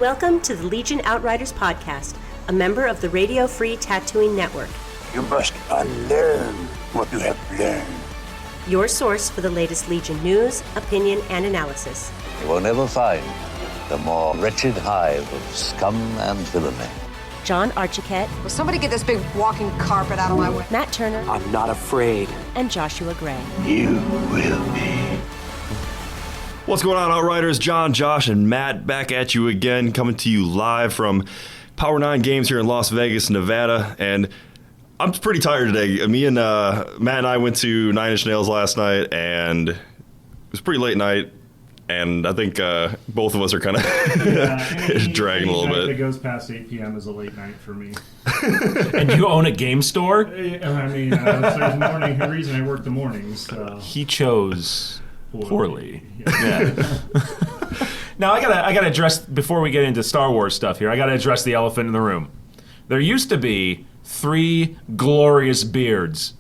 Welcome to the Legion Outriders podcast, a member of the Radio Free Tattooing Network. You must unlearn what you have learned. Your source for the latest Legion news, opinion, and analysis. You will never find the more wretched hive of scum and villainy. John Archiquette. Will somebody get this big walking carpet out of my way? Matt Turner. I'm not afraid. And Joshua Gray. You will be. What's going on, Outriders? John, Josh, and Matt back at you again, coming to you live from Power 9 Games here in Las Vegas, Nevada. And I'm pretty tired today. Me and Matt and I went to Nine Inch Nails last night, and it was a pretty late night. And I think both of us are kind of dragging a little bit. If it goes past 8 p.m. is a late night for me. And you own a game store? I mean, there's morning reason I work the mornings. So. He chose poorly. Yeah. Now I gotta address, before we get into Star Wars stuff here, I gotta address the elephant in the room. There used to be 3 glorious beards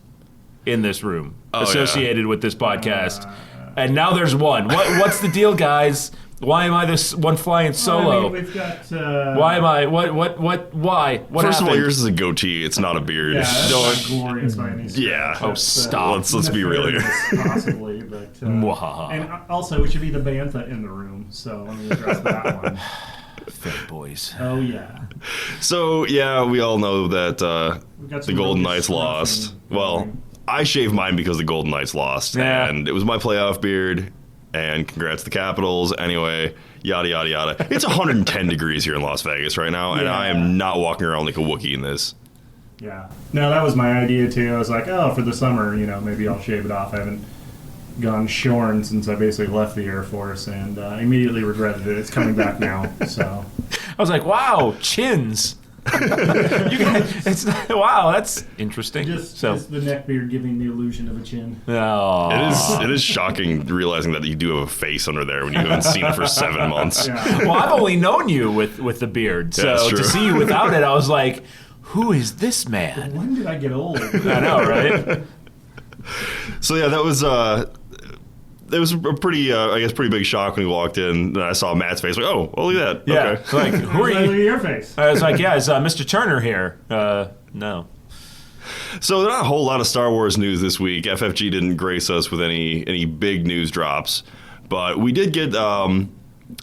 in this room associated with this podcast. And now there's one. What's the deal, guys? Why am I this one flying solo? I mean, we've got. Why am I? Why? What First happened? of all, yours is a goatee. It's not a beard. Yeah, that's not glorious by any stretch. Yeah. Oh, stop. Let's be real here. Possibly, but. And also, we should be the bantha in the room, so let me address that one. Fat boys. Oh, yeah. So, yeah, we all know that the Golden Knights lost. Well, I shaved mine because the Golden Knights lost, and it was my playoff beard, and congrats to the Capitals. Anyway, yada, yada, yada. It's 110 degrees here in Las Vegas right now, and I am not walking around like a Wookiee in this. Yeah. No, that was my idea, too. I was like, for the summer, maybe I'll shave it off. I haven't gone shorn since I basically left the Air Force, and immediately regretted it. It's coming back now, so. I was like, wow, chins. Wow, that's interesting. Just the neck beard giving the illusion of a chin. Oh. It is shocking realizing that you do have a face under there when you haven't seen it for 7 months. Yeah. Well, I've only known you with the beard, so to see you without it, I was like, who is this man? When did I get old? I know, right? So yeah, that was it was a pretty big shock when we walked in. And I saw Matt's face, like, oh, well, look at that. Yeah, Okay. like, who are Look at you? your face. I was like, yeah, is Mr. Turner here? No. So not a whole lot of Star Wars news this week. FFG didn't grace us with any big news drops, but we did get a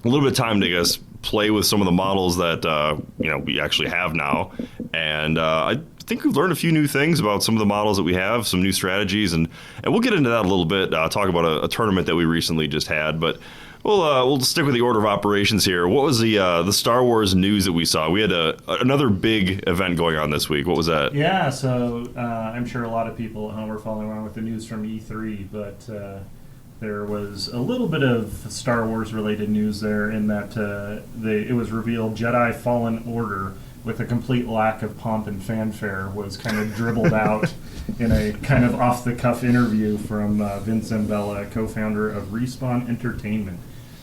little bit of time to, I guess, play with some of the models that we actually have now, and I think we've learned a few new things about some of the models that we have, some new strategies, and we'll get into that a little bit. Talk about a tournament that we recently just had, but we'll stick with the order of operations here. What was the Star Wars news that we saw? We had another big event going on this week. What was that? Yeah, so I'm sure a lot of people at home are following along with the news from E3, but there was a little bit of Star Wars related news there in that it was revealed Jedi Fallen Order, with a complete lack of pomp and fanfare, was kind of dribbled out in a kind of off-the-cuff interview from Vince Zambella, co-founder of Respawn Entertainment.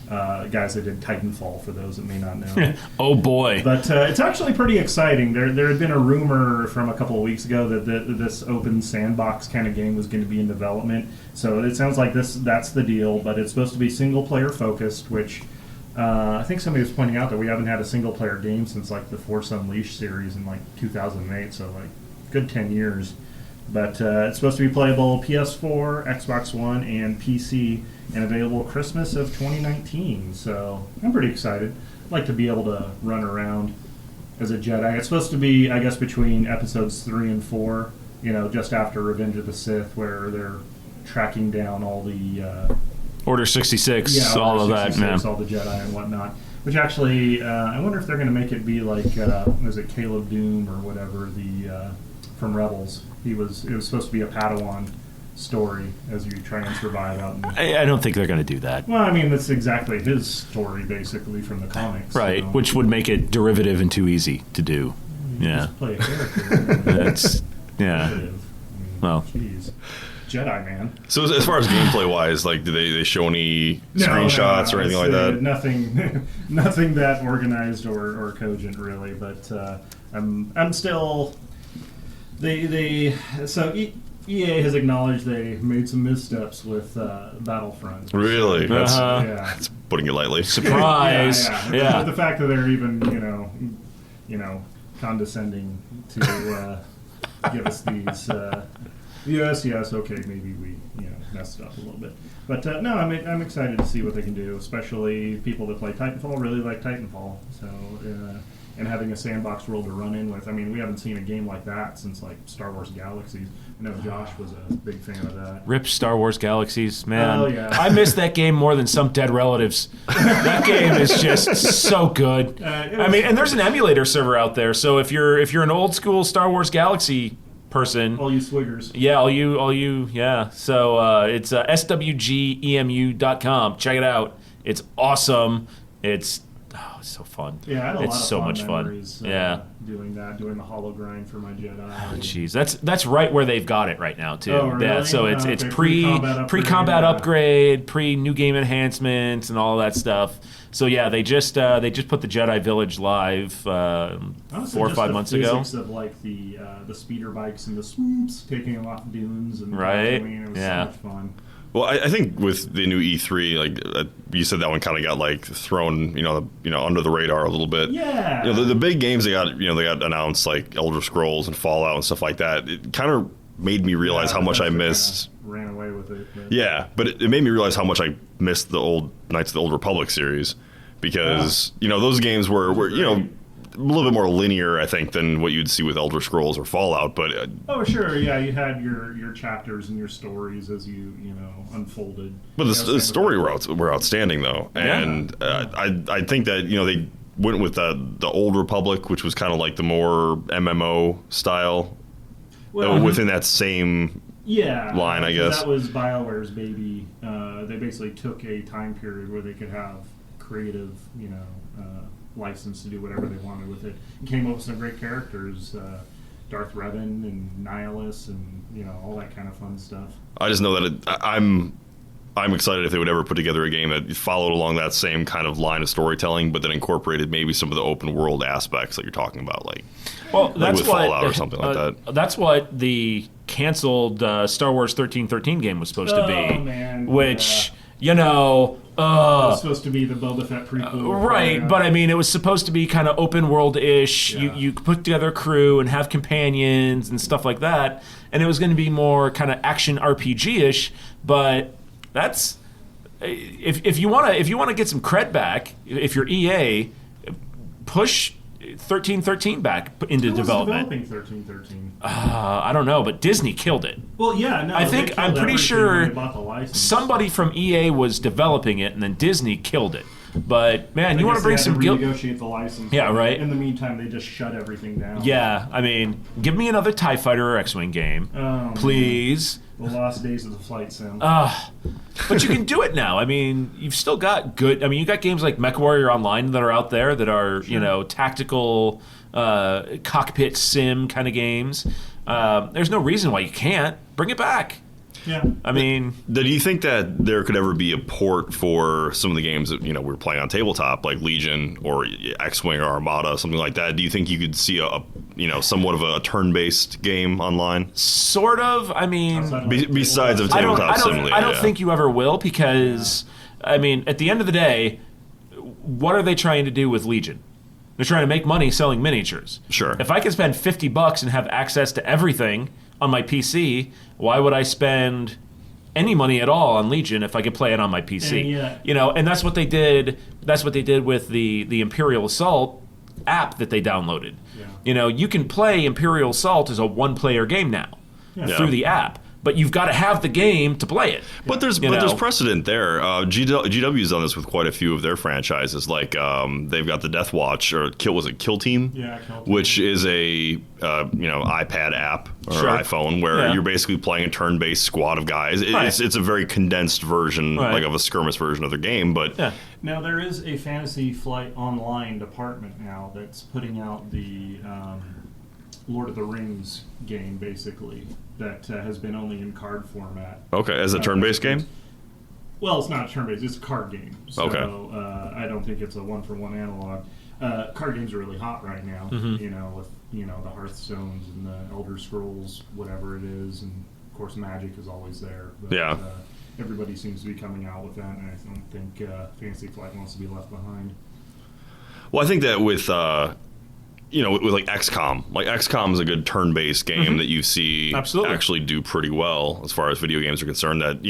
Guys that did Titanfall, for those that may not know. Oh, boy. But it's actually pretty exciting. There had been a rumor from a couple of weeks ago that this open sandbox kind of game was going to be in development. So it sounds like that's the deal, but it's supposed to be single-player focused, which... I think somebody was pointing out that we haven't had a single-player game since like the Force Unleashed series in like 2008, so like good 10 years. But it's supposed to be playable PS4, Xbox One, and PC, and available Christmas of 2019. So I'm pretty excited. I'd like to be able to run around as a Jedi. It's supposed to be, I guess, between episodes 3 and 4. Just after Revenge of the Sith, where they're tracking down all the. Order 66, all of that, man. All the Jedi and whatnot. Which actually, I wonder if they're going to make it be like, was it Caleb Doom or whatever, from Rebels? It was supposed to be a Padawan story as you try and survive out in... I don't think they're going to do that. Well, I mean, that's exactly his story, basically, from the comics. Right, which would make it derivative and too easy to do. Just play a character. That's... Yeah. I mean, well... Jeez. Jedi, man. So as far as gameplay wise, like, do they show any screenshots or anything like that? Nothing that organized or cogent, really. But I'm still EA has acknowledged they made some missteps with Battlefront. Really? Uh-huh. That's putting it lightly. Surprise! Yeah. The fact that they're even, condescending to give us these. Yes, okay, maybe we messed up a little bit, but no, I'm excited to see what they can do. Especially people that play Titanfall really like Titanfall, so and having a sandbox world to run in with. I mean, we haven't seen a game like that since like Star Wars Galaxies. I know Josh was a big fan of that. Rip Star Wars Galaxies, man. Oh, yeah. I miss that game more than some dead relatives. That game is just so good. And there's an emulator server out there, so if you're an old school Star Wars Galaxy person, all you swiggers. Yeah, all you, yeah. So it's swgemu.com. Check it out. It's awesome. It's so fun. Yeah, I had a lot of so fun much memories, fun. Yeah, doing the holo grind for my Jedi. Oh, jeez, that's right where they've got it right now too. Oh, really? Yeah, so it's Okay. pre-combat upgrade, pre-new game enhancements, and all that stuff. So yeah, they just put the Jedi Village live 4 or 5 months ago. Physics of like the speeder bikes and the swoops, taking them off dunes and right. It was so much fun. Well, I think with the new E3, like you said, that one kind of got like thrown, under the radar a little bit. Yeah. The big games they got announced like Elder Scrolls and Fallout and stuff like that. It kind of made me realize how much I missed. Ran away with it. But. Yeah, but it made me realize how much I missed the old Knights of the Old Republic series because those games were a little bit more linear, I think, than what you'd see with Elder Scrolls or Fallout. But oh, sure, yeah, you had your chapters and your stories as you unfolded. But the story were outstanding though, and I think that they went with the Old Republic, which was kind of like the more MMO style, within that same line, I guess. That was BioWare's baby. They basically took a time period where they could have creative, license to do whatever they wanted with it. And came up with some great characters, Darth Revan and Nihilus, and all that kind of fun stuff. I just know that I'm excited if they would ever put together a game that followed along that same kind of line of storytelling, but then incorporated maybe some of the open world aspects that you're talking about, like that's with Fallout or something like that. That's what the canceled Star Wars 1313 game was supposed to be, man. Which it was supposed to be the Boba Fett prequel. Right, but I mean, it was supposed to be kind of open world-ish. Yeah. You put together a crew and have companions and stuff like that, and it was going to be more kind of action RPG-ish. But that's if you want to get some cred back, if you're EA, push 1313 back into development. Who was developing 1313? I don't know, but Disney killed it. Well, yeah, no. I'm pretty sure when they bought the license. somebody from EA was developing it, and then Disney killed it. But man, you want to bring some guilt? Renegotiate the license. Yeah, right. In the meantime, they just shut everything down. Yeah, I mean, give me another TIE Fighter or X-Wing game, please. The lost days of the flight sim. But you can do it now. I mean, you've still got you got games like MechWarrior Online that are out there that are, tactical cockpit sim kind of games. There's no reason why you can't. Bring it back. Yeah. I mean, do you think that there could ever be a port for some of the games that we're playing on tabletop, like Legion or X-Wing or Armada, something like that? Do you think you could see a somewhat of a turn-based game online? Sort of. I mean, besides of tabletop sim, I don't think you ever will because, I mean, at the end of the day, what are they trying to do with Legion? They're trying to make money selling miniatures. Sure. If I can spend $50 and have access to everything on my PC, why would I spend any money at all on Legion if I could play it on my PC? And that's what they did. That's what they did with the Imperial Assault app that they downloaded. Yeah. You can play Imperial Assault as a one-player game now through the app. But you've got to have the game to play it. But there's precedent there. GW's done this with quite a few of their franchises. Like they've got the Death Watch or Kill Team? Yeah, Kill Team. Which is a iPad app or iPhone where you're basically playing a turn-based squad of guys. It's a very condensed version, like of a skirmish version of the game. But now there is a Fantasy Flight Online department now that's putting out the Lord of the Rings game, basically, that has been only in card format. Okay, as a turn-based game? Well, it's not turn-based, it's a card game. So I don't think it's a one-for-one analog. Card games are really hot right now, with the Hearthstones and the Elder Scrolls, whatever it is, and course, Magic is always there. But, Yeah. Everybody seems to be coming out with that, and I don't think Fantasy Flight wants to be left behind. Well, I think that with with like XCOM. Like XCOM is a good turn-based game that you see Absolutely. actually do pretty well as far as video games are concerned. That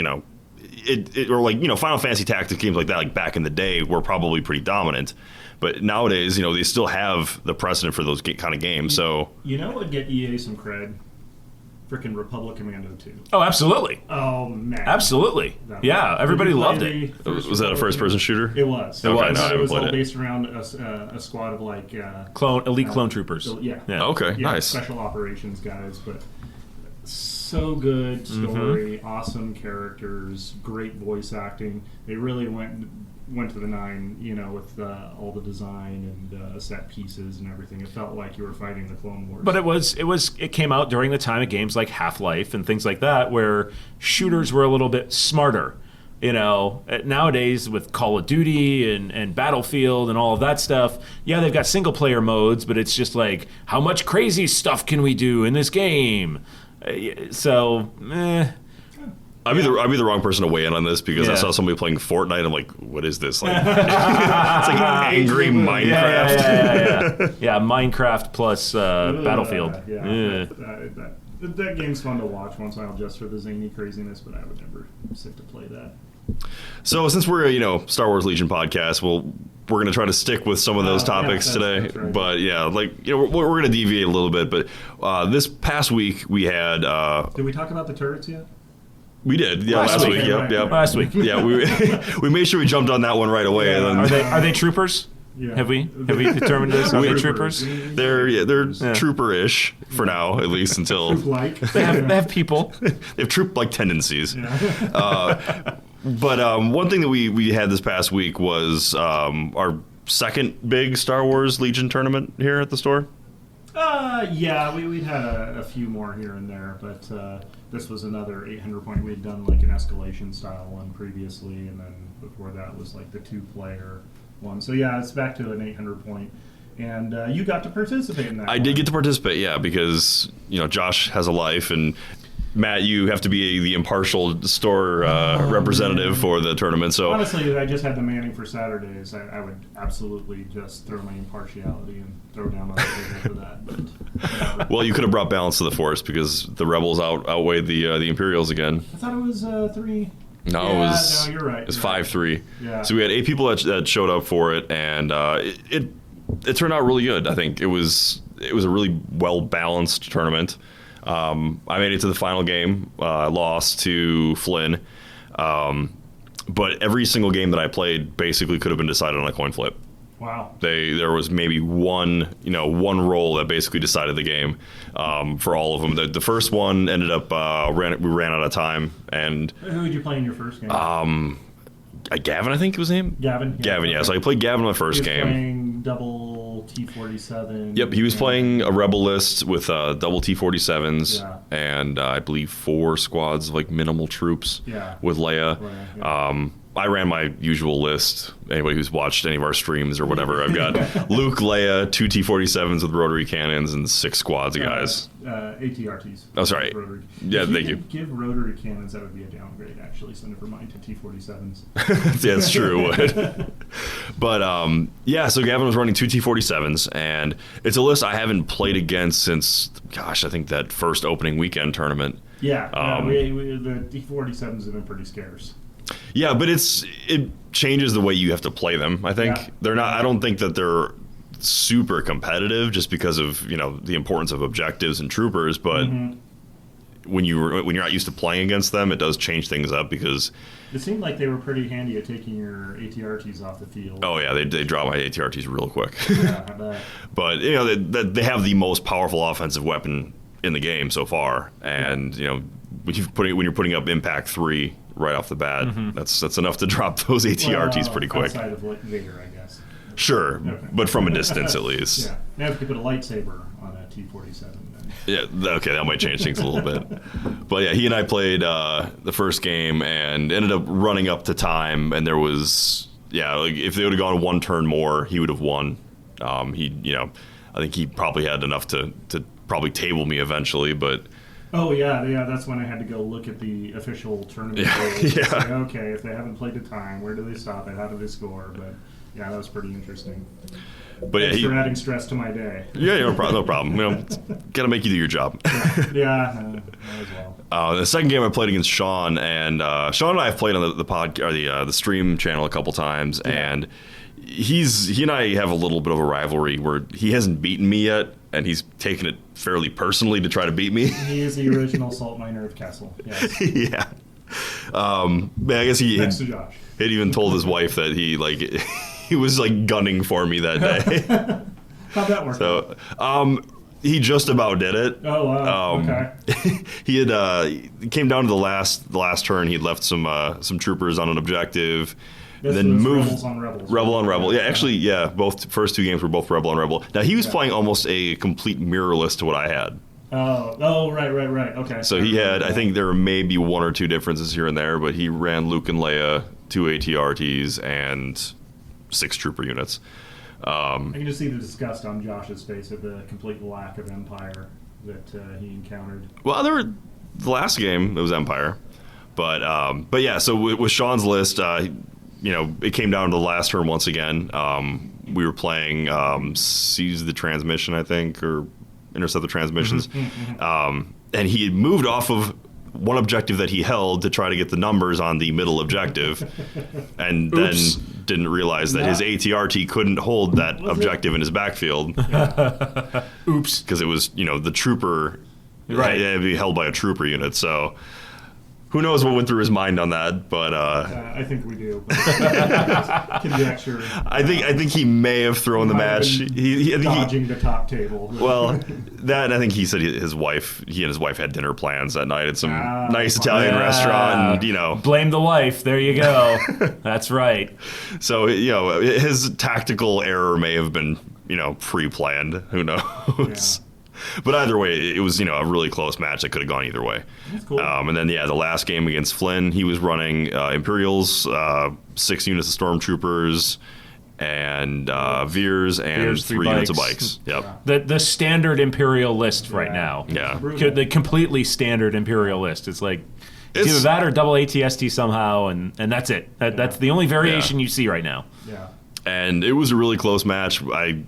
or like Final Fantasy Tactics games like that, like back in the day, were probably pretty dominant. But nowadays, they still have the precedent for those kind of games. So What would get EA some cred? Frickin' Republic Commando 2. Oh, absolutely. Oh, man. Absolutely. Yeah, everybody loved it. was that a first-person shooter? It was. Okay, was. no, I It haven't was all played it. based around a squad of like Elite clone troopers. Yeah. Okay, Yeah, nice. special operations guys, but so good story, awesome characters, great voice acting. They really went to the nine, with all the design and set pieces and everything. It felt like you were fighting the Clone Wars. But it came out during the time of games like Half-Life and things like that, where shooters were a little bit smarter. Nowadays with Call of Duty and Battlefield and all of that stuff, yeah, they've got single player modes, but it's just like, how much crazy stuff can we do in this game? I'd be the wrong person to weigh in on this because I Yeah. saw somebody playing Fortnite. I'm like, what is this? Like, it's like angry Minecraft. Yeah, Minecraft plus Battlefield. Yeah. That game's fun to watch once in a while just for the zany craziness, but I would never sit to play that. So since we're a Star Wars Legion podcast, we're going to try to stick with some of those topics today. that's right. But yeah, we're going to deviate a little bit. But this past week we had. Did we talk about the turrets yet? We did, yeah, last week. Right. Yep. Last week. Yeah, we made sure we jumped on that one right away. Yeah. And then Are they troopers? Yeah. Have we determined this? Are they troopers? they're trooper-ish for now, at least until Like. They have people. they have troop-like tendencies. But one thing that we had this past week was our second big Star Wars Legion tournament here at the store. Yeah, we'd had a few more here and there, but this was another 800 point. We had done like an escalation style one previously, and then before that was like the 2-player one. So yeah, it's back to an 800 point. And you got to participate in that. I did get to participate, yeah, because Josh has a life, and Matt, you have to be the impartial store representative for the tournament. So honestly, if I just had the manning for Saturdays, I would absolutely just throw my impartiality and throw down on the table for that. But well, you could have brought balance to the force because the rebels outweighed the Imperials again. I thought it was 3. No, Yeah, it was. no, you're right. It was You're right. 5-3. Yeah. So we had 8 people that showed up for it, and it turned out really good. I think it was a really well balanced tournament. I made it to the final game. I lost to Flynn, but every single game that I played basically could have been decided on a coin flip. Wow. There was maybe one roll that basically decided the game for all of them. The first one ended up we ran out of time, and Who did you play in your first game? Gavin, I think it was his name. Gavin. Gavin, yeah. okay. So I played Gavin in my He first was game. playing double T-47. Yep, he was playing a rebel list with double T-47s Yeah. and I believe 4 squads of minimal troops Yeah. with Leia. Leia, yeah. I ran my usual list. Anybody who's watched any of our streams or whatever, I've got Luke, Leia, 2 T-47s with rotary cannons, and 6 squads of guys. ATRTs. Oh, sorry. Rotary. Yeah, If thank you. could give rotary cannons, that would be a downgrade, actually, so never mind to T-47s. Yeah, it's true. It would. But yeah, so Gavin was running 2 T-47s, and it's a list I haven't played against since, gosh, I think that first opening weekend tournament. Yeah, the T-47s have been pretty scarce. Yeah, but it changes the way you have to play them. I think Yeah. they're not. I don't think that they're super competitive just because of the importance of objectives and troopers. But when you're not used to playing against them, it does change things up because. It seemed like they were pretty handy at taking your ATRTs off the field. Oh yeah, they draw my ATRTs real quick. Yeah, I bet. But they have the most powerful offensive weapon in the game so far, and when you're putting up Impact 3 right off the bat, that's enough to drop those ATRTs pretty quick. Outside of Vader, I guess. Sure, Okay. but from a distance at least. Yeah. Now if you put a lightsaber on a T-47, then. Yeah, okay, that might change things a little bit. But yeah, he and I played the first game and ended up running up to time, and there was if they would have gone one turn more, he would have won. I think he probably had enough to probably table me eventually, but Oh yeah. That's when I had to go look at the official tournament rules. Yeah. Say, okay, if they haven't played a time, where do they stop it? How do they score? But yeah, that was pretty interesting. But Thanks for adding stress to my day. Yeah, no problem. Gotta make you do your job. Yeah, as well. The second game I played against Sean, and Sean and I have played on the pod or the stream channel a couple times, and he and I have a little bit of a rivalry where he hasn't beaten me yet, and he's taken it fairly personally to try to beat me. He is the original salt miner of Kessel. Yes. Yeah. But I guess he Next to Josh. had even told his wife that he was like gunning for me that day. How'd that work? So, he just about did it. Oh wow. Okay. He had it came down to the last turn. He'd left some troopers on an objective, This and then was moved Rebels on Rebels. Rebel on Rebel. Yeah, actually, yeah. Both first two games were both Rebel on Rebel. Now he was playing almost a complete mirrorless to what I had. Oh, right. Okay. So he had, I think there were maybe one or two differences here and there, but he ran Luke and Leia, 2 ATRTs, and 6 trooper units. I can just see the disgust on Josh's face at the complete lack of Empire that he encountered. Well, the last game it was Empire, but yeah. So with Sean's list, it came down to the last turn once again. We were playing Seize the Transmission, I think, or Intercept the Transmissions, and he had moved off of one objective that he held to try to get the numbers on the middle objective, and then didn't realize that his ATRT couldn't hold that objective in his backfield. Oops. Because it was, the trooper, Right. It had to be held by a trooper unit, so who knows what went through his mind on that, but I think we do. Conjecture. I think he may have thrown the match. I think Dodging the top table. well, that I think he said he and his wife had dinner plans that night at some nice Italian restaurant, and Blame the wife. There you go. That's right. so his tactical error may have been pre-planned. Who knows? But either way, it was a really close match that could have gone either way. That's cool. And then the last game against Flynn, he was running Imperials, 6 units of Stormtroopers, and Veers, and 3 units of bikes. Yep. The standard Imperial list right now. Yeah. The completely standard Imperial list. It's like it's either that or double ATST somehow, and that's it. That's the only variation you see right now. Yeah. And it was a really close match. I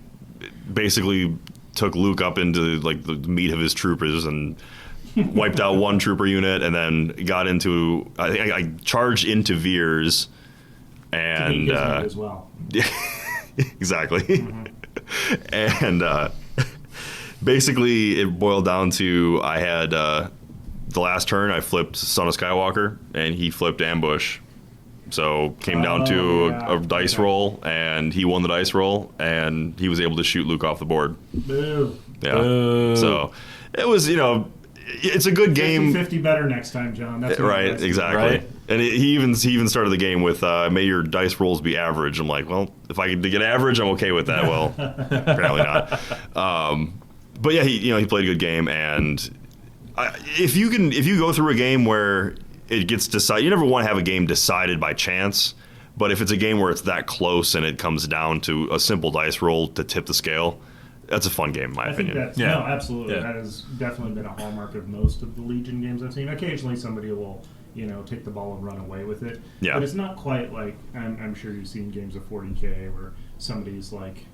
basically took Luke up into like the meat of his troopers and wiped out one trooper unit, and then got into I charged into Veers, and as well. exactly. And basically it boiled down to I had the last turn I flipped Son of Skywalker and he flipped Ambush. So came down to a dice roll, and he won the dice roll, and he was able to shoot Luke off the board. Boo. Yeah. So it was, it's a good game. 50 better next time, John. That's what right, exactly. Right? And he even started the game with, may your dice rolls be average. I'm like, well, if I could get average, I'm okay with that. Well, apparently not. But yeah, he played a good game, and if you go through a game where it gets decided, you never want to have a game decided by chance, but if it's a game where it's that close and it comes down to a simple dice roll to tip the scale, that's a fun game in my opinion. No, absolutely. Yeah. That has definitely been a hallmark of most of the Legion games I've seen. Occasionally somebody will, take the ball and run away with it. Yeah. But it's not quite like, I'm sure you've seen games of 40K where somebody's like,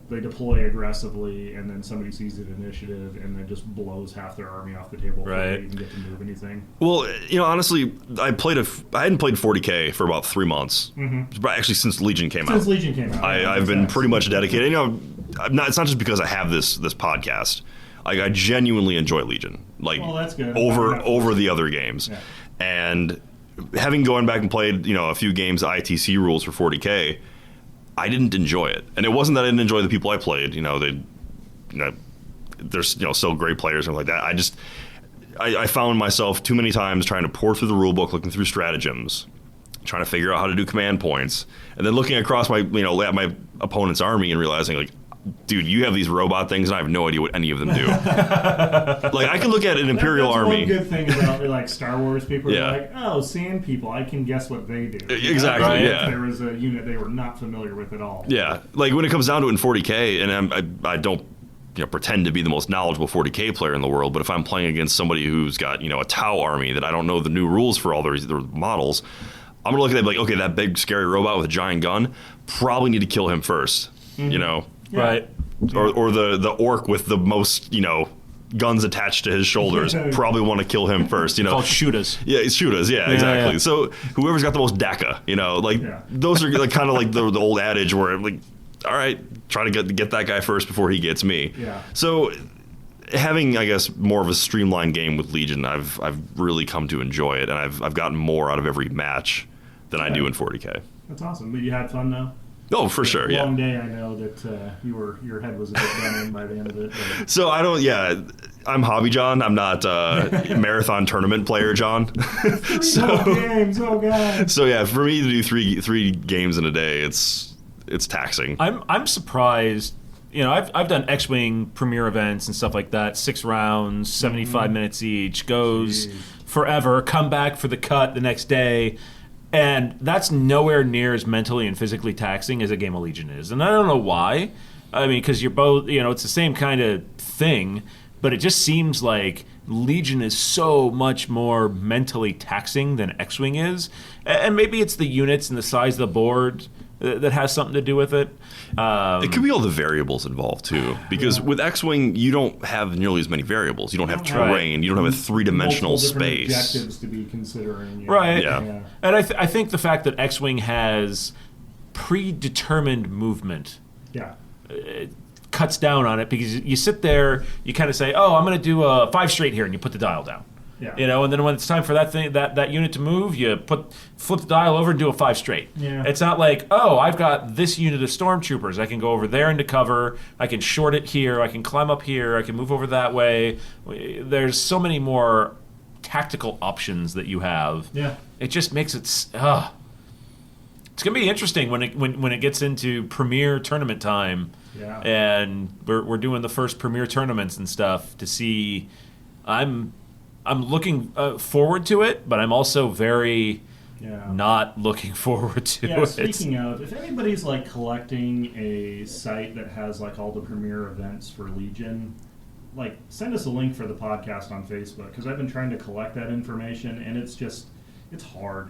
they deploy aggressively, and then somebody sees it initiative, and then just blows half their army off the table before they even get to move anything. Well, honestly, I hadn't played 40K for about 3 months. Mm-hmm. Actually, since Legion came out. Since Legion came out. I've been pretty much dedicated. It's not just because I have this podcast. I genuinely enjoy Legion. That's good. Over the other games. Yeah. And having gone back and played, a few games ITC rules for 40K, I didn't enjoy it, and it wasn't that I didn't enjoy the people I played. There's still great players and like that. I found myself too many times trying to pore through the rule book, looking through stratagems, trying to figure out how to do command points, and then looking across my at my opponent's army and realizing like, dude, you have these robot things, and I have no idea what any of them do. I can look at an Imperial army. That's one good thing about Star Wars people. Are like, oh, sand people, I can guess what they do. Exactly. Right? Yeah. If there was a unit they were not familiar with at all. Yeah. When it comes down to it in 40K, and I don't pretend to be the most knowledgeable 40K player in the world, but if I'm playing against somebody who's got, a Tau army that I don't know the new rules for all their models, I'm gonna look at that and be like, okay, that big scary robot with a giant gun, probably need to kill him first, Right. or the orc with the most, guns attached to his shoulders, probably want to kill him first, Called shooters. Yeah, it's shooters. Yeah, exactly. Yeah. So whoever's got the most DACA, those are like kind of like the old adage where like, all right, try to get that guy first before he gets me. Yeah. So having, I guess, more of a streamlined game with Legion, I've really come to enjoy it, and I've gotten more out of every match than I do in 40K. That's awesome. But you had fun though. Oh, for sure, yeah. Long day. I know that your head was a bit done in by the end of it. But. So I don't. Yeah, I'm Hobby John. I'm not marathon tournament player John. Games. Oh god. So yeah, for me to do three games in a day, it's taxing. I'm surprised. I've done X-Wing premiere events and stuff like that. 6 rounds, 75 minutes each, goes forever. Come back for the cut the next day. And that's nowhere near as mentally and physically taxing as a game of Legion is. And I don't know why. I mean, because you're both, it's the same kind of thing, but it just seems like Legion is so much more mentally taxing than X-Wing is. And maybe it's the units and the size of the board that has something to do with it. It could be all the variables involved too, because with X-Wing you don't have nearly as many variables. You don't have terrain. You don't have a three-dimensional space. Objectives to be considering. Right. Yeah. And I think the fact that X-Wing has predetermined movement. Yeah. Cuts down on it, because you sit there, you kind of say, "Oh, I'm going to do a 5 straight here," and you put the dial down. Yeah. And then when it's time for that unit to move, you flip the dial over and do a 5 straight. Yeah. It's not like, oh, I've got this unit of stormtroopers. I can go over there into cover. I can short it here. I can climb up here. I can move over that way. There's so many more tactical options that you have. Yeah. It just makes it. It's gonna be interesting when it gets into premier tournament time. Yeah. And we're doing the first premier tournaments and stuff to see. I'm looking forward to it, but I'm also very not looking forward to it. Speaking of, if anybody's like collecting a site that has like all the premier events for Legion, like send us a link for the podcast on Facebook, because I've been trying to collect that information and it's hard.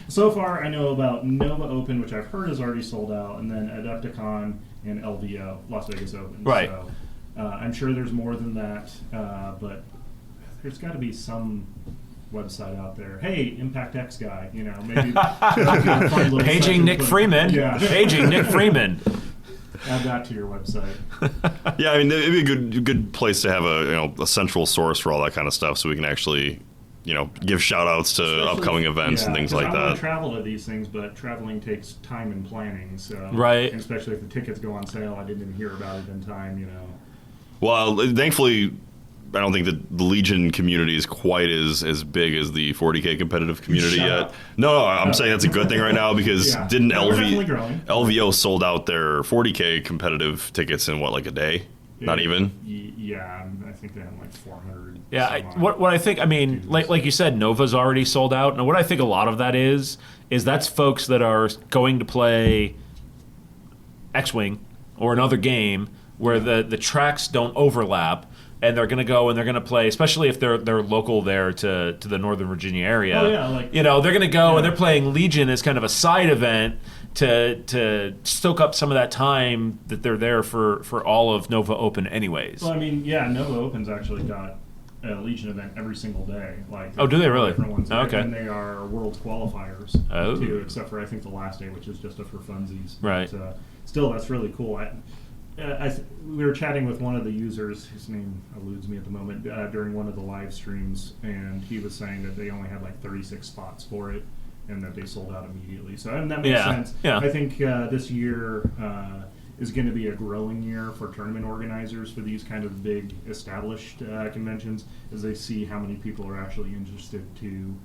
So far I know about Nova Open, which I've heard is already sold out, and then Adepticon and LVO, Las Vegas Open. Right. So I'm sure there's more than that, but there's got to be some website out there. Hey, Impact X guy, maybe paging Nick Freeman. Yeah. Paging Nick Freeman. Add that to your website. Yeah, I mean, it'd be a good place to have a central source for all that kind of stuff, so we can actually, give shout outs to upcoming events and things like I want that. to travel to these things, but traveling takes time and planning. So right, and especially if the tickets go on sale, I didn't even hear about it in time. Well, thankfully, I don't think that the Legion community is quite as big as the 40K competitive community yet. No, I'm saying that's a good thing right now, because didn't LVO sold out their 40K competitive tickets in what, like a day? Not even? Yeah, I think they had like 400. Yeah, what I think, I mean, like you said, Nova's already sold out. And what I think a lot of that is that's folks that are going to play X-Wing or another game where the tracks don't overlap, and they're going to go and they're going to play, especially if they're local there to the Northern Virginia area. Oh, yeah. They're going to go and they're playing Legion as kind of a side event to stoke up some of that time that they're there for all of Nova Open anyways. Well, I mean, Nova Open's actually got a Legion event every single day. Oh, do they really? Different ones. Okay. And they are World qualifiers, too, except for, I think, the last day, which is just for funsies. Right. But, still, that's really cool. We were chatting with one of the users, his name eludes me at the moment, during one of the live streams, and he was saying that they only had like 36 spots for it, and that they sold out immediately. So that makes sense. Yeah. I think this year is going to be a growing year for tournament organizers for these kind of big established conventions, as they see how many people are actually interested to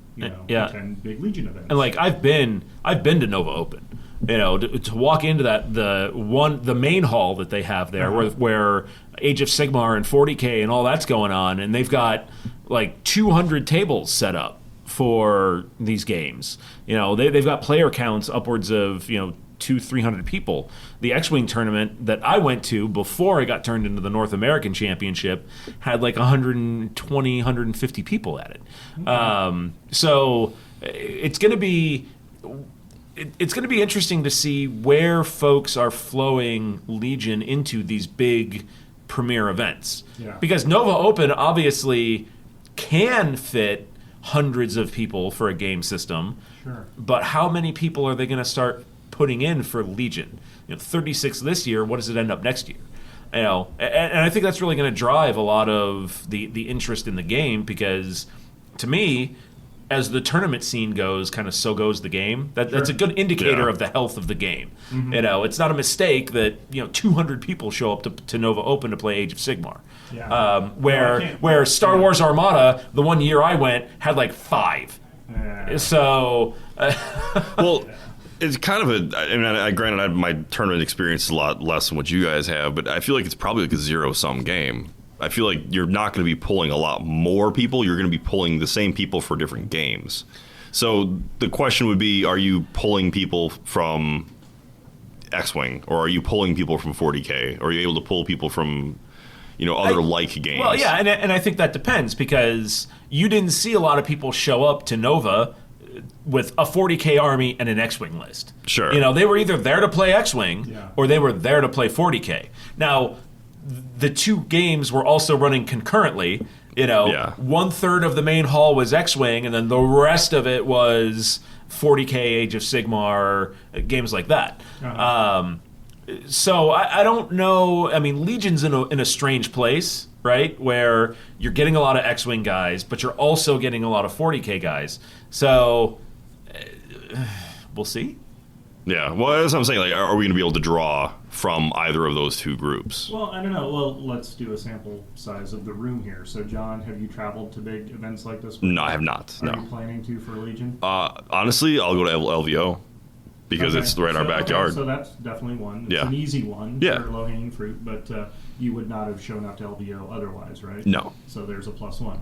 attend big Legion events. And like I've been to Nova Open. To walk into the main hall that they have there, where Age of Sigmar and 40K and all that's going on, and they've got like 200 tables set up for these games. They've got player counts upwards of 200-300 people. The X-Wing tournament that I went to before it got turned into the North American Championship had like 120, 150 people at it. So it's going to be interesting to see where folks are flowing Legion into these big premier events. Yeah. Because Nova Open obviously can fit hundreds of people for a game system. Sure. But how many people are they going to start putting in for Legion? 36 this year. What does it end up next year? And I think that's really going to drive a lot of the interest in the game, because to me, as the tournament scene goes, kind of so goes the game. That's a good indicator of the health of the game. It's not a mistake that 200 people show up to Nova Open to play Age of Sigmar. Yeah. Where Star Wars Armada, the one year I went, had like 5. So, well, it's kind of granted, my tournament experience is a lot less than what you guys have, but I feel like it's probably like a zero-sum game. I feel like you're not going to be pulling a lot more people. You're going to be pulling the same people for different games. So the question would be, are you pulling people from X-Wing, or are you pulling people from 40K? Or are you able to pull people from other like games? Well, yeah, and I think that depends, because you didn't see a lot of people show up to Nova with a 40K army and an X-Wing list. Sure. They were either there to play X-Wing or they were there to play 40K. Now, the two games were also running concurrently. 1/3 of the main hall was X-Wing, and then the rest of it was 40K, Age of Sigmar, games like that. So I don't know. I mean, Legion's in a strange place, right? Where you're getting a lot of X-Wing guys, but you're also getting a lot of 40K guys. So we'll see. Yeah, well, that's what I'm saying. Like, are we going to be able to draw from either of those two groups? Well, I don't know. Well, let's do a sample size of the room here. So, John, have you traveled to big events like this before? No, I have not. Are you planning to for Legion? Honestly, I'll go to LVO because it's right in our backyard. So that's definitely one. It's Yeah. an easy one Yeah. for low-hanging fruit, but you would not have shown up to LVO otherwise, right? No. So there's a +1.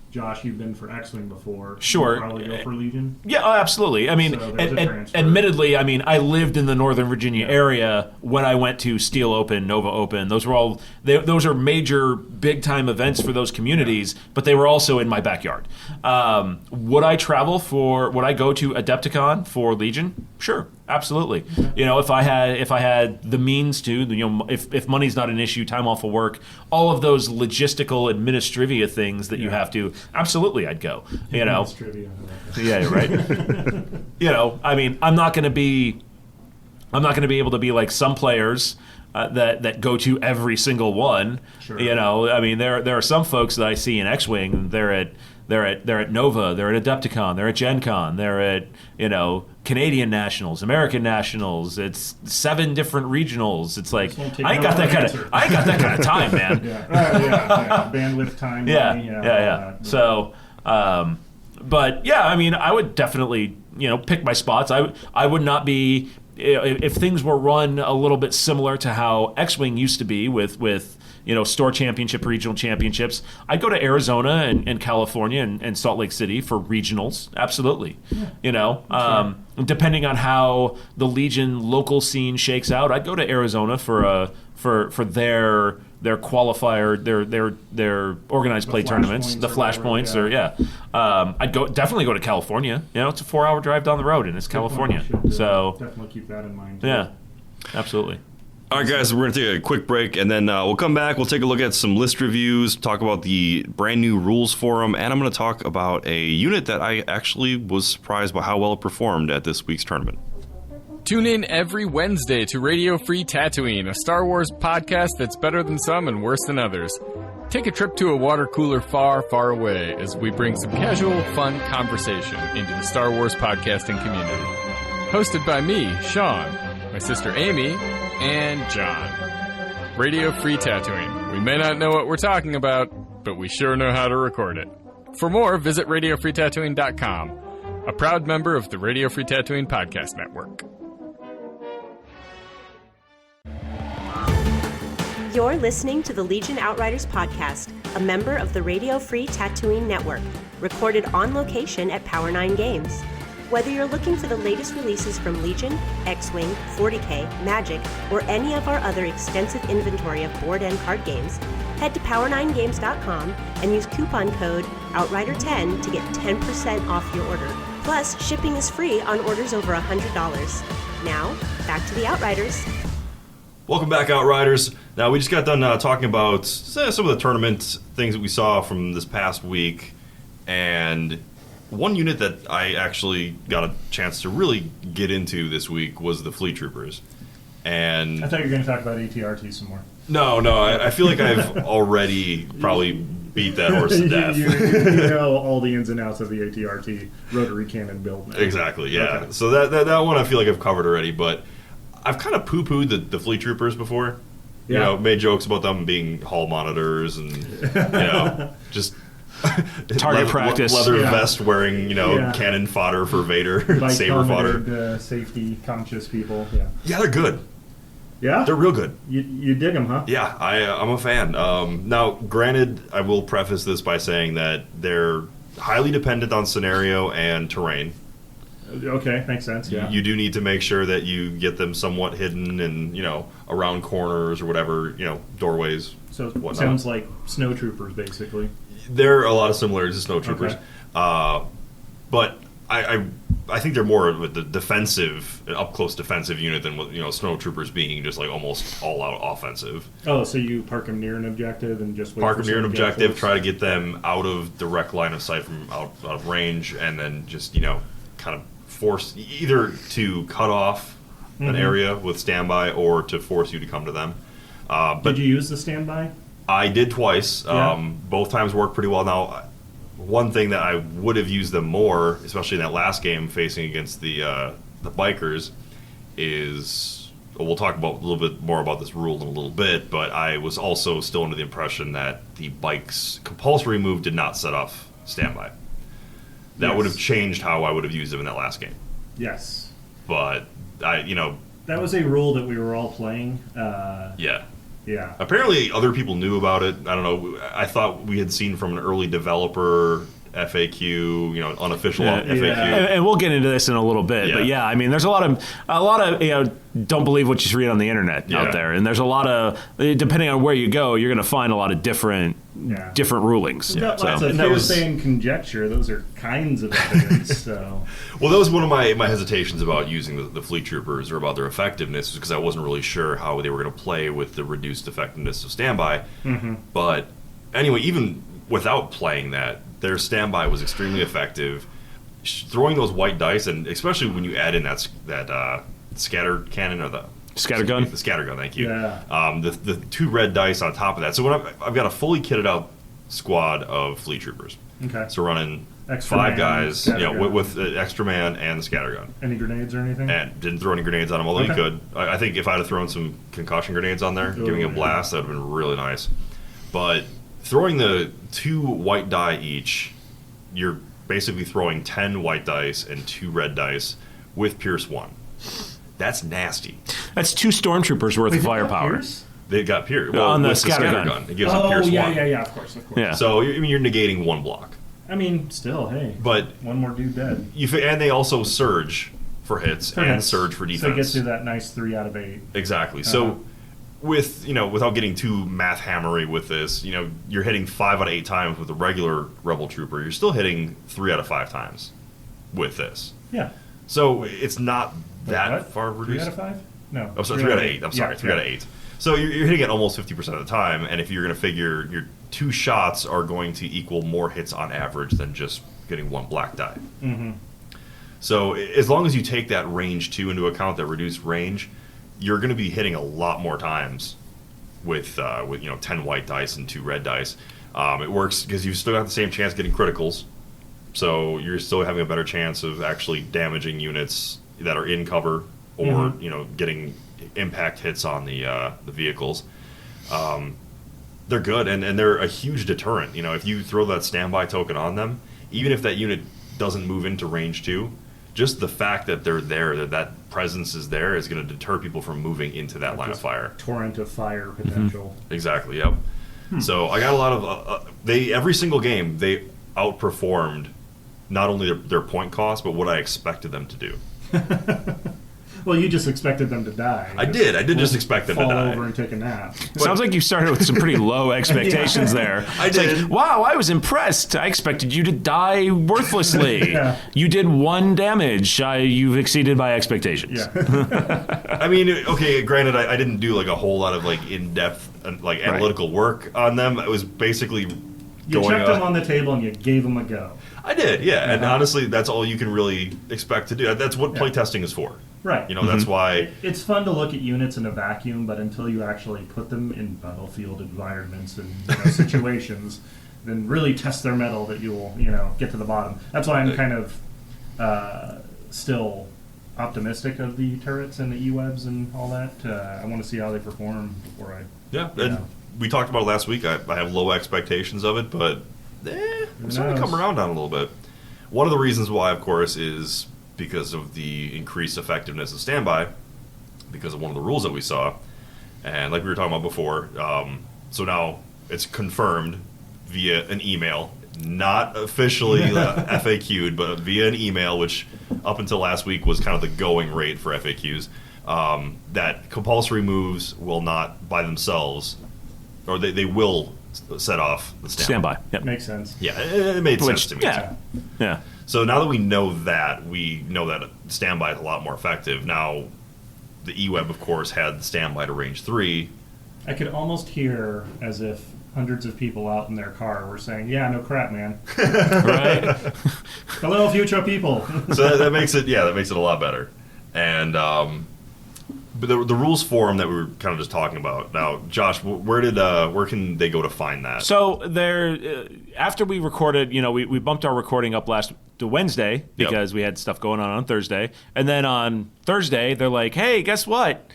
Josh, you've been for X-Wing before. Sure. You'd probably go for Legion? Yeah, absolutely. I mean, So there's a transfer. admittedly, I lived in the Northern Virginia area when I went to Steel Open, Nova Open. Those were all those are major, big-time events for those communities, but they were also in my backyard. Would I go to Adepticon for Legion? Sure, absolutely. If I had the means to, if money's not an issue, time off of work, all of those logistical administrivia things that you have to, absolutely, I'd go. That's trivia. Yeah, right. I'm not going to be able to be like some players that go to every single one. Sure. There are some folks that I see in X-Wing. They're at Nova, they're at Adepticon, they're at Gen Con, they're at Canadian Nationals, American Nationals. It's 7 different regionals. It's like I ain't got that kind of time, man. Yeah. Bandwidth, time, money, yeah. So, but yeah, I would definitely pick my spots. I would not be if things were run a little bit similar to how X-Wing used to be with store championship, regional championships. I'd go to Arizona and California and Salt Lake City for regionals. Absolutely. Depending on how the Legion local scene shakes out, I'd go to Arizona for their qualifier, their organized play tournaments, the flashpoints, I'd definitely go to California. It's a 4-hour drive down the road, and it's California. So definitely keep that in mind. Yeah, absolutely. All right, guys, we're going to take a quick break, and then we'll come back. We'll take a look at some list reviews, talk about the brand new rules forum, and I'm going to talk about a unit that I actually was surprised by how well it performed at this week's tournament. Tune in every Wednesday to Radio Free Tatooine, a Star Wars podcast that's better than some and worse than others. Take a trip to a water cooler far, far away as we bring some casual, fun conversation into the Star Wars podcasting community. Hosted by me, Sean, my sister Amy, and John. Radio Free Tatooine. We may not know what we're talking about, but we sure know how to record it. For more, visit RadioFreeTatooine.com, a proud member of the Radio Free Tatooine Podcast Network. You're listening to the Legion Outriders podcast, a member of the Radio Free Tatooine Network, recorded on location at Power 9 Games. Whether you're looking for the latest releases from Legion, X-Wing, 40K, Magic, or any of our other extensive inventory of board and card games, head to power9games.com and use coupon code OUTRIDER10 to get 10% off your order. Plus, shipping is free on orders over $100. Now, back to the Outriders. Welcome back, Outriders. Now, we just got done talking about some of the tournament things that we saw from this past week, and one unit that I actually got a chance to really get into this week was the Fleet Troopers. And I thought you were going to talk about ATRT some more. No, I feel like I've already probably beat that horse to death. You know all the ins and outs of the ATRT rotary cannon build now. Exactly, yeah. Okay. So that one I feel like I've covered already, but I've kind of poo-pooed the Fleet Troopers before. Yeah. You know, made jokes about them being hall monitors and, just target practice. Leather vest wearing, cannon fodder for Vader, saber fodder. Safety conscious people. Yeah, they're good. Yeah? They're real good. You dig them, huh? Yeah, I'm a fan. Now, granted, I will preface this by saying that they're highly dependent on scenario and terrain. Okay, makes sense, yeah. You do need to make sure that you get them somewhat hidden and, around corners or whatever, doorways. So it whatnot. sounds like snow troopers, basically. There are a lot of similarities to snow troopers. Okay. But I think they're more of the defensive, up-close defensive unit than snow troopers being just like almost all-out offensive. Oh, so you park them near an objective and just wait park for them near an someone to get objective, close? try to get them out of direct line of sight from out of range, and then just kind of force either to cut off an area with standby or to force you to come to them. Did you use the standby? I did twice. Yeah. Both times worked pretty well. Now, one thing that I would have used them more, especially in that last game facing against the bikers, is we'll talk about a little bit more about this rule in a little bit. But I was also still under the impression that the bikes compulsory move did not set off standby. That would have changed how I would have used them in that last game. Yes. But that was a rule that we were all playing. Yeah. Yeah. Apparently, other people knew about it. I don't know. I thought we had seen from an early developer FAQ, unofficial FAQ. And we'll get into this in a little bit, but I mean, there's a lot of don't believe what you read on the internet out there, and there's a lot of, depending on where you go, you're going to find a lot of different rulings. Lots of hearsay and conjecture. Those are kinds of evidence. So, well, that was one of my hesitations about using the Fleet Troopers or about their effectiveness, because I wasn't really sure how they were going to play with the reduced effectiveness of standby. Mm-hmm. But anyway, even without playing that, their standby was extremely effective. Throwing those white dice, and especially when you add in that scatter cannon or the scattergun. The scattergun, thank you. Yeah. The 2 red dice on top of that. So when I've got a fully kitted out squad of Fleet Troopers. Okay. So running Extra 5 man, guys, with the extra man and the scattergun. Any grenades or anything? And didn't throw any grenades on them, although you could. I think if I'd have thrown some concussion grenades on there, giving a blast, that would have been really nice. But throwing the 2 white die each, you're basically throwing 10 white dice and 2 red dice with Pierce 1. That's nasty. That's 2 stormtroopers worth of firepower. They got Pierce. Well, on the with scattergun. It gives them Pierce 1. Yeah, of course. Yeah. So you're negating 1 block. I mean, still, hey. But one more dude dead. And they also surge for hits and surge for defense. So it gets you that nice 3 out of 8. Exactly. So with without getting too math hammery with this, you're hitting 5 out of 8 times with a regular Rebel Trooper. You're still hitting 3 out of 5 times with this. Yeah. So it's not that far reduced. 3 out of 5? No. Oh, sorry, 3 out of 8. I'm sorry, 3 out of 8. So you're hitting it almost 50% of the time, and if you're going to figure your 2 shots are going to equal more hits on average than just getting 1 black die. Mm-hmm. So as long as you take that range 2 into account, that reduced range, you're going to be hitting a lot more times with 10 white dice and 2 red dice. It works because you've still got the same chance getting criticals, so you're still having a better chance of actually damaging units that are in cover or getting impact hits on the vehicles. They're good, and they're a huge deterrent. If you throw that standby token on them, even if that unit doesn't move into range 2, just the fact that they're there, that presence is there, is going to deter people from moving into that line of fire. Torrent of fire potential. Exactly. Yep. So I got a lot of every single game they outperformed not only their point cost, but what I expected them to do. Well, you just expected them to die. I did just expect them to die. Fall over and take a nap. Sounds like you started with some pretty low expectations there. I did. Like, wow, I was impressed. I expected you to die worthlessly. Yeah. You did 1 damage. You've exceeded my expectations. Yeah. I mean, okay, granted, I didn't do like a whole lot of like in-depth like analytical work on them. It was basically You checked them on the table and you gave them a go. I did, yeah. And honestly, that's all you can really expect to do. That's what playtesting is for. Right. You know, that's why... It's fun to look at units in a vacuum, but until you actually put them in battlefield environments and situations, then really test their mettle that you'll, get to the bottom. That's why I'm kind of still optimistic of the turrets and the E-webs and all that. I want to see how they perform before I... Yeah, and we talked about it last week. I have low expectations of it, but I'm starting to come around on it a little bit. One of the reasons why, of course, is because of the increased effectiveness of standby, because of one of the rules that we saw. And like we were talking about before, so now it's confirmed via an email, not officially FAQ'd, but via an email, which up until last week was kind of the going rate for FAQs, that compulsory moves will not by themselves, or they will set off the standby. Yep. Makes sense. Yeah, it made sense to me. Yeah. So now that we know that standby is a lot more effective. Now, the E-Web, of course, had standby to range 3. I could almost hear as if hundreds of people out in their car were saying, "Yeah, no crap, man." Right? Hello, future people. So that makes it a lot better. And but the rules forum that we were kind of just talking about. Now, Josh, where can they go to find that? So there, after we recorded, we bumped our recording up to Wednesday because we had stuff going on Thursday, and then on Thursday they're like, "Hey, guess what?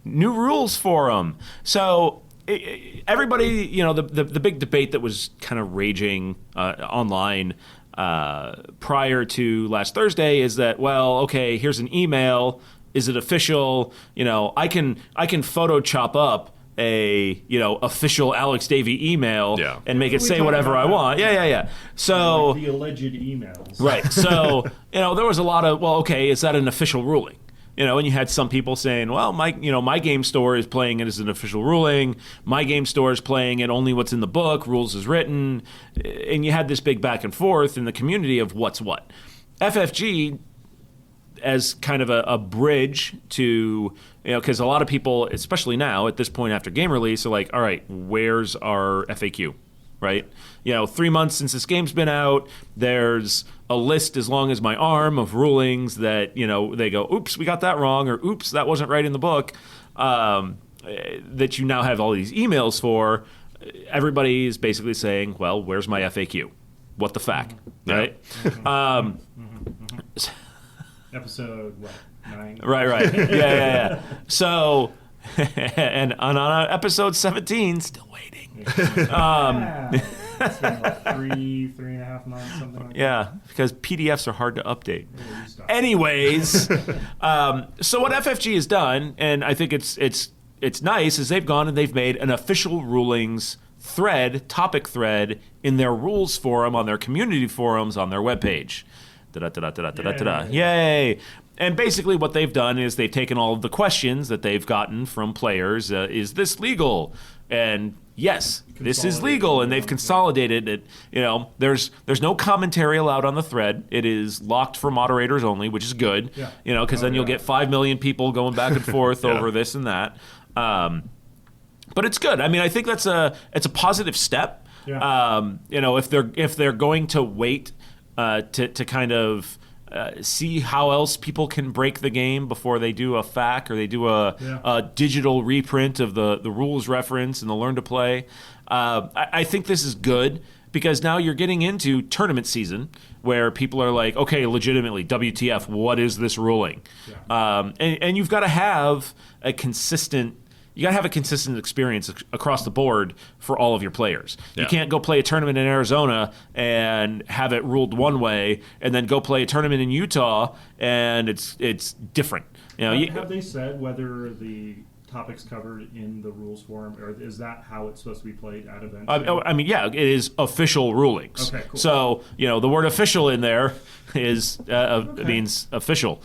New rules forum." So everybody, the big debate that was kind of raging online prior to last Thursday is that, well, okay, here's an email. Is it official? I can Photoshop up a official Alex Davey email and make it say whatever I want. Yeah. So the alleged emails. Right. So there was a lot of, well, okay, is that an official ruling? And you had some people saying, well, my game store is playing it as an official ruling. My game store is playing it only what's in the book, rules as written. And you had this big back and forth in the community of what's what. FFG, as kind of a bridge to, because a lot of people, especially now at this point after game release, are like, all right, where's our FAQ, right? 3 months since this game's been out, there's a list as long as my arm of rulings that, they go, oops, we got that wrong, or oops, that wasn't right in the book, that you now have all these emails for. Everybody is basically saying, well, where's my FAQ? What the fuck, right? Episode 9? Right. Yeah. So, and on episode 17, still waiting. It's been like 3.5 months, something like that. Yeah, because PDFs are hard to update. Anyways, so what FFG has done, and I think it's nice, is they've gone and they've made an official rulings topic thread in their rules forum, on their community forums, on their webpage. Yay! And basically what they've done is they've taken all of the questions that they've gotten from players. Is this legal? And yes, this is legal. And they've consolidated it. There's no commentary allowed on the thread. It is locked for moderators only, which is good. Because then you'll get 5 million people going back and forth over this and that. But it's good. I mean, I think it's a positive step. If they're going to wait to kind of see how else people can break the game before they do a FAQ or they do a digital reprint of the rules reference and the learn to play. I think this is good because now you're getting into tournament season where people are like, okay, legitimately, WTF, what is this ruling? And you've got to have a consistent experience across the board for all of your players. You can't go play a tournament in Arizona and have it ruled one way, and then go play a tournament in Utah and it's different. Have they said whether the topics covered in the rules forum, or is that how it's supposed to be played at events? I mean, yeah, it is official rulings. Okay, cool. So, the word official in there is means official.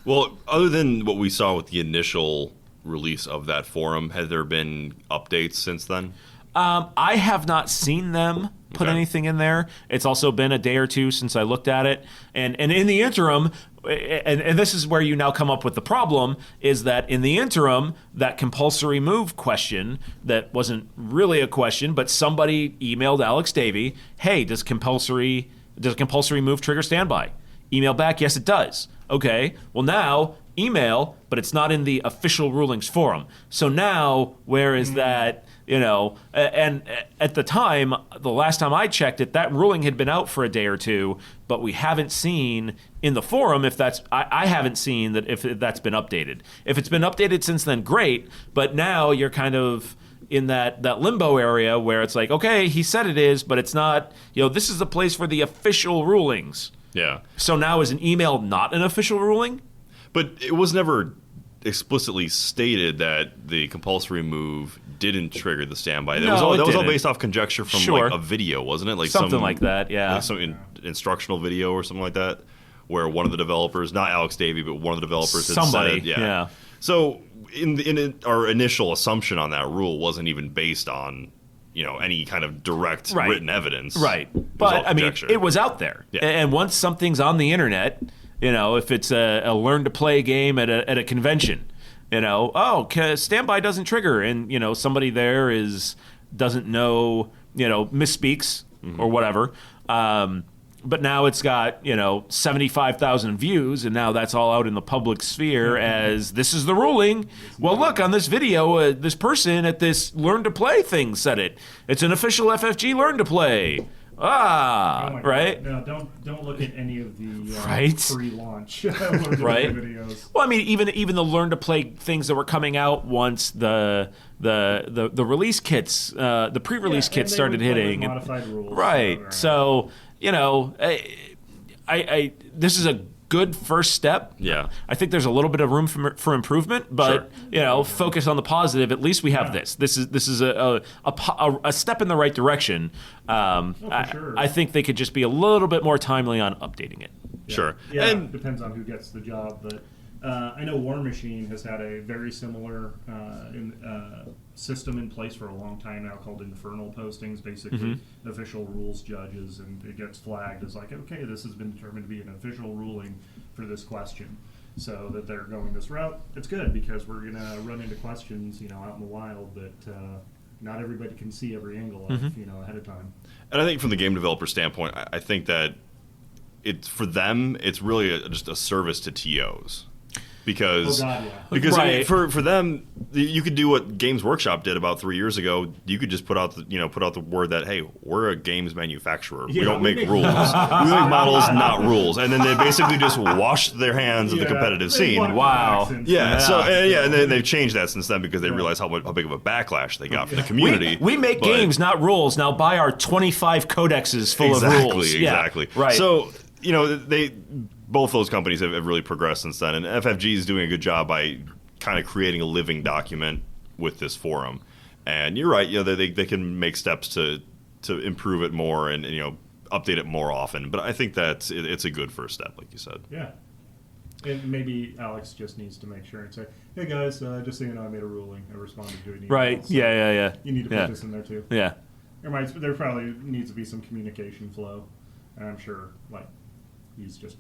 Well, other than what we saw with the initial release of that forum, has there been updates since then? I have not seen them put anything in there. It's also been a day or two since I looked at it. And in the interim, and this is where you now come up with the problem, is that in the interim, that compulsory move question that wasn't really a question, but somebody emailed Alex Davey, hey, does compulsory move trigger standby? Email back, yes, it does. Okay, well now, email, but it's not in the official rulings forum. So now, where is that? And at the time, the last time I checked it, that ruling had been out for a day or two, but we haven't seen in the forum if that's, I haven't seen that if that's been updated. If it's been updated since then, great, but now you're kind of in that limbo area where it's like, okay, he said it is, but it's not, this is the place for the official rulings. Yeah. So now is an email not an official ruling? But it was never explicitly stated that the compulsory move didn't trigger the standby. That was all based off conjecture from like a video, wasn't it? Like something like that, yeah. Like some instructional video or something like that, where one of the developers, not Alex Davey, but one of the developers had said, yeah. So in our initial assumption on that rule wasn't even based on any kind of direct written evidence. Right. But I mean, it was out there. Yeah. And once something's on the internet, if it's a learn to play game at a convention, standby doesn't trigger, and somebody there doesn't know, misspeaks or whatever. But now it's got 75,000 views, and now that's all out in the public sphere as this is the ruling. Well, look on this video, this person at this learn to play thing said it. It's an official FFG learn to play. Right? No, don't look at any of the pre-launch right videos. Well, I mean, even the learn to play things that were coming out once the release kits, the pre-release kits started hitting. Modified rules. Right. So I this is a good first step. Yeah. I think there's a little bit of room for improvement, but focus on the positive. At least we have this. This is a step in the right direction. Sure. I think they could just be a little bit more timely on updating it. Yeah. Sure. Yeah, and it depends on who gets the job, but I know War Machine has had a very similar system in place for a long time now called infernal postings, basically official rules judges, and it gets flagged as like, okay, this has been determined to be an official ruling for this question. So that they're going this route, it's good because we're going to run into questions, out in the wild that not everybody can see every angle of, ahead of time. And I think from the game developer standpoint, I think that for them, it's really just a service to TOs. Because for them, you could do what Games Workshop did about 3 years ago. You could just put out the word that, hey, we're a games manufacturer. We don't make rules. We make models, not rules. And then they basically just washed their hands of the competitive scene. Wow. Yeah. So and then they've changed that since then because they realized how big of a backlash they got from the community. We make games, not rules. Now buy our 25 codexes full of rules. Exactly. Right. So both those companies have really progressed since then, and FFG is doing a good job by kind of creating a living document with this forum. And you're right, they can make steps to improve it more and update it more often. But I think that it's a good first step, like you said. Yeah. And maybe Alex just needs to make sure and say, hey guys, just so you know, I made a ruling. I responded to it. Right. So yeah. You need to put this in there too. Yeah. There probably needs to be some communication flow. And I'm sure, he's just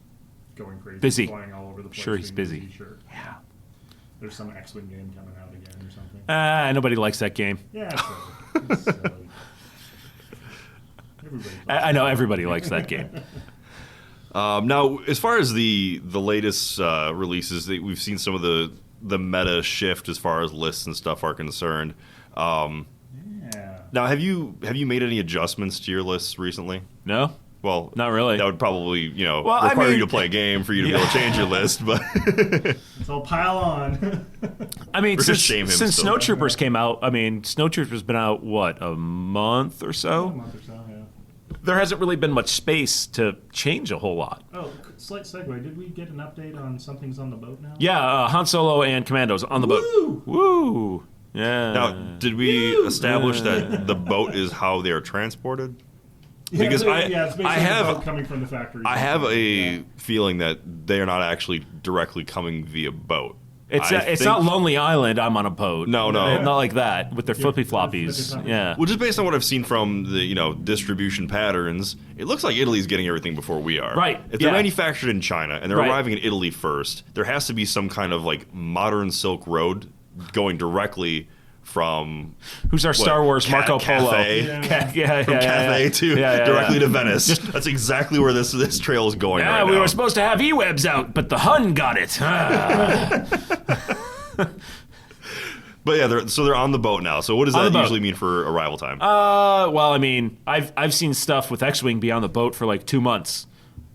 going crazy, busy, flying all over the place. Sure, he's busy. Sure. Yeah. There's some X-Wing game coming out again or something. Nobody likes that game. Yeah, it's silly. I know everybody likes that game. Now, as far as the latest releases, we've seen some of the meta shift as far as lists and stuff are concerned. Now, have you made any adjustments to your lists recently? No. Well, not really. That would probably, require you to play a game for you to be able to change your list. But so pile on. I mean, since Snow Troopers came out, Snow Troopers been out what, a month or so? A month or so, there hasn't really been much space to change a whole lot. Oh, slight segue. Did we get an update on something's on the boat now? Yeah, Han Solo and Commando's on the boat. Woo! Yeah. Now, did we establish that the boat is how they are transported? Because it's basically the boat coming from the factory. I have a feeling that they are not actually directly coming via boat. It's not Lonely Island. I'm on a boat. No. Not like that with their flippy floppies. Yeah. Well, just based on what I've seen from the distribution patterns, it looks like Italy's getting everything before we are. Right. If they're manufactured in China and they're arriving in Italy first, there has to be some kind of like modern Silk Road going directly from who's our Star Wars Marco Polo? Cathay to directly to Venice. That's exactly where this trail is going right now. We were supposed to have E-Webs out, but the Hun got it. But yeah, they're on the boat now. So what does that usually mean for arrival time? Well, I mean, I've seen stuff with X-Wing be on the boat for like 2 months.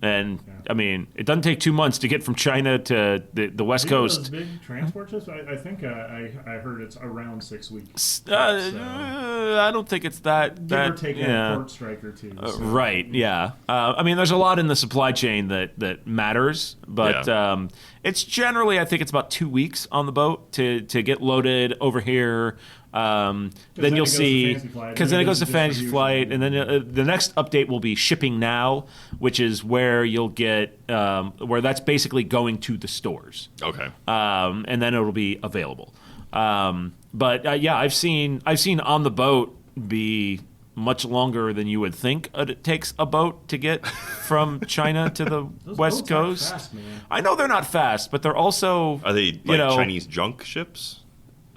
And, I mean, it doesn't take 2 months to get from China to the West Coast. Those big transport ships? I think I heard it's around 6 weeks. I don't think it's that. Give or take a port strike or two. Right, yeah. I mean, there's a lot in the supply chain that matters, but it's generally, I think it's about 2 weeks on the boat to get loaded over here. Then you'll see, because then it goes to Fantasy Flight, and then the next update will be Shipping Now, which is where you'll get, where that's basically going to the stores. Okay. And then it'll be available. But yeah, I've seen on the boat be much longer than you would think it takes a boat to get from China to the West Coast. Fast, man. I know they're not fast, but they're also are they like Chinese junk ships?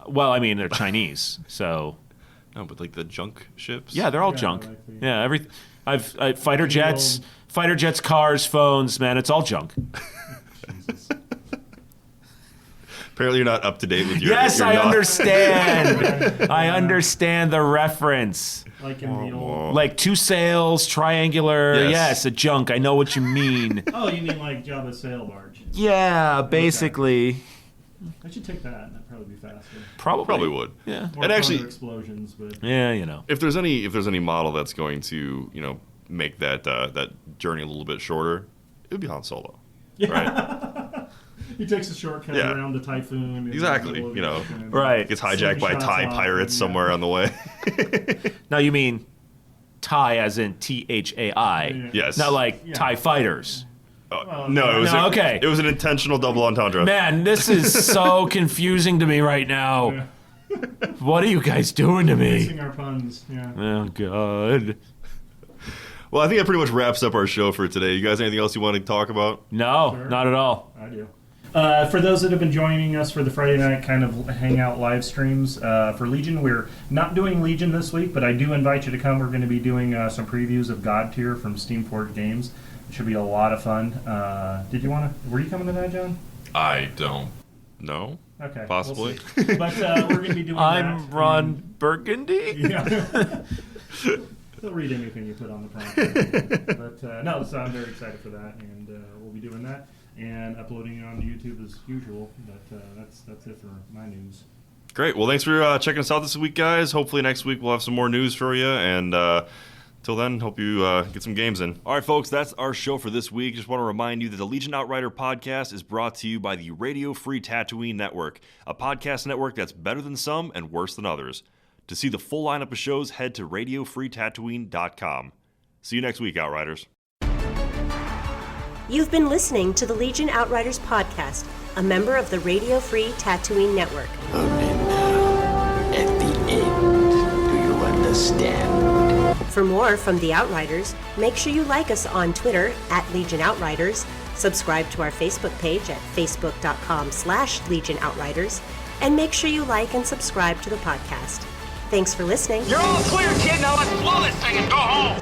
Well, I mean, they're Chinese, so. No, but like the junk ships? Yeah, they're all junk. I've fighter jets, cars, phones, man, it's all junk. Jesus. Apparently you're not up to date with your... Yes, I understand. I understand the reference. Like in the old... Like two sails, triangular. Yes, a junk. I know what you mean. Oh, you mean like Jabba's sail barge? Yeah, basically. Okay. I should take that. That'd probably be faster. Probably would. Yeah. More and actually, explosions, but yeah, you know, if there's any model that's going to make that that journey a little bit shorter, it would be Han Solo. Yeah. Right. He takes a shortcut around the Typhoon. Exactly. Right. Gets hijacked by Thai pirates somewhere on the way. Now you mean Thai as in THAI? Yes. Not like Thai fighters. No, okay. It was an intentional double entendre. Man, this is so confusing to me right now. Yeah. What are you guys doing to me? Missing our puns. Yeah. Oh God. Well, I think that pretty much wraps up our show for today. You guys, anything else you want to talk about? No, not at all. I do. For those that have been joining us for the Friday night kind of hangout live streams, for Legion, we're not doing Legion this week, but I do invite you to come. We're going to be doing some previews of God Tier from Steamforged Games. It should be a lot of fun. Were you coming tonight, John? I don't know. Okay. Possibly. We'll see. But we're going to be doing I'm Ron Burgundy? Yeah. He'll read anything you put on the prompt. But so I'm very excited for that, and we'll be doing that and uploading it on YouTube as usual. But that's it for my news. Great. Well, thanks for checking us out this week, guys. Hopefully next week we'll have some more news for you, and till then, hope you get some games in. All right, folks, that's our show for this week. Just want to remind you that the Legion Outrider podcast is brought to you by the Radio Free Tatooine Network, a podcast network that's better than some and worse than others. To see the full lineup of shows, head to radiofreetatooine.com. See you next week, Outriders. You've been listening to the Legion Outriders podcast, a member of the Radio Free Tatooine Network. Only now, at the end, do you understand? For more from the Outriders, make sure you like us on Twitter at Legion Outriders, subscribe to our Facebook page at facebook.com/Legion Outriders, and make sure you like and subscribe to the podcast. Thanks for listening. You're all clear, kid. Now let's blow this thing and go home.